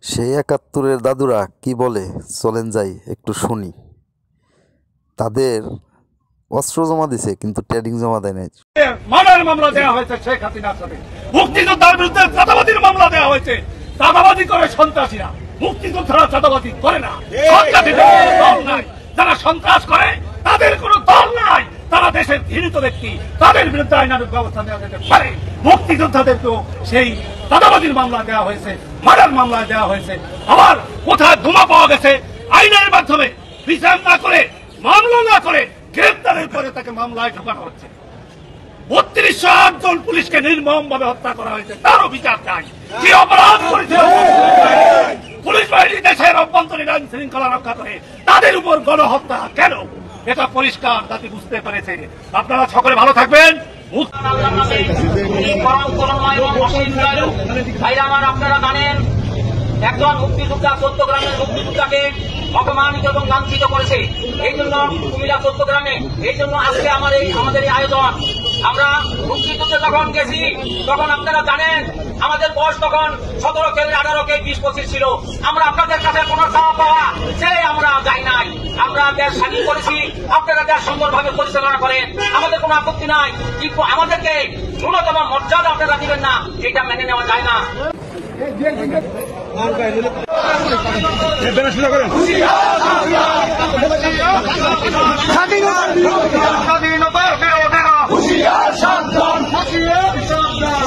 সেই ৭১-এর দাদুরা কি বলে চলেন যাই একটু শুনি। তাদের অস্ত্র জমা দিছে কিন্তু ট্রেডিং জমা দেয় নাই। মার্ডার মামলা দেওয়া হয়েছে শেখ হাসিনার সাথে, মুক্তিযোদ্ধার বিরুদ্ধে চাঁদাবাজির মামলা দেওয়া হয়েছে। চাঁদাবাজি করে সন্ত্রাসীরা, মুক্তিযোদ্ধারা চাঁদাবাজি করে না। সন্ত্রাসীদের কোনো দল নাই, যারা সন্ত্রাস করে তাদের কোনো দল নাই, তারা দেশের ঘৃণিত ব্যক্তি, তাদের বিরুদ্ধে আইনানুগ ব্যবস্থা নেওয়া যেতে পারে। মুক্তিযোদ্ধাদেরকেও সেই চাঁদাবাজির মামলা দেওয়া হয়েছে, মার্ডার মামলা দেওয়া হয়েছে। আবার কোথায় বোমা পাওয়া গেছে, আইনের মাধ্যমে বিচার না করে, মামলা না করে, গ্রেপ্তারের পরে তাকে মামলায় ঢোকানো হচ্ছে। ৩২০৮ জন পুলিশকে নির্মম ভাবে হত্যা করা হয়েছে, তারও বিচার চাই। কি অপরাধ করেছে পুলিশ বাহিনী দেশের অভ্যন্তরীণ আইন শৃঙ্খলা রক্ষা করে, তাদের উপর গণহত্যা কেন? এটা পরিষ্কার জাতি বুঝতে পেরেছে। আপনারা সকলে ভালো থাকবেন। আপনারা জানেন একজন মুক্তিযোদ্ধা চট্টগ্রামের মুক্তিযোদ্ধাকে অপমানিত এবং লাঞ্ছিত করেছে। এই জন্য কুমিল্লা চট্টগ্রামে, এই জন্য আজকে আমাদের এই আয়োজন। আমরা মুক্তিযুদ্ধে যখন গেছি তখন আপনারা জানেন আমাদের বয়স তখন 17 কে 18 কে 20 25 ছিল। আমরা আপনাদের কাছে কোনো চাওয়া পাওয়া সে আমরা যাই নাই। আমরা দেশ স্বাধীন করেছি, আপনারা দেশ সুন্দরভাবে পরিচালনা করেন, আমাদের কোনো আপত্তি নাই। কিন্তু আমাদেরকে ন্যূনতম মর্যাদা আপনারা দিবেন না, এটা মেনে নেওয়া যায় না। স্বাধীনতার বিরোধীরা হুঁশিয়ার, সাবধান, হুঁশিয়ার, সাবধান।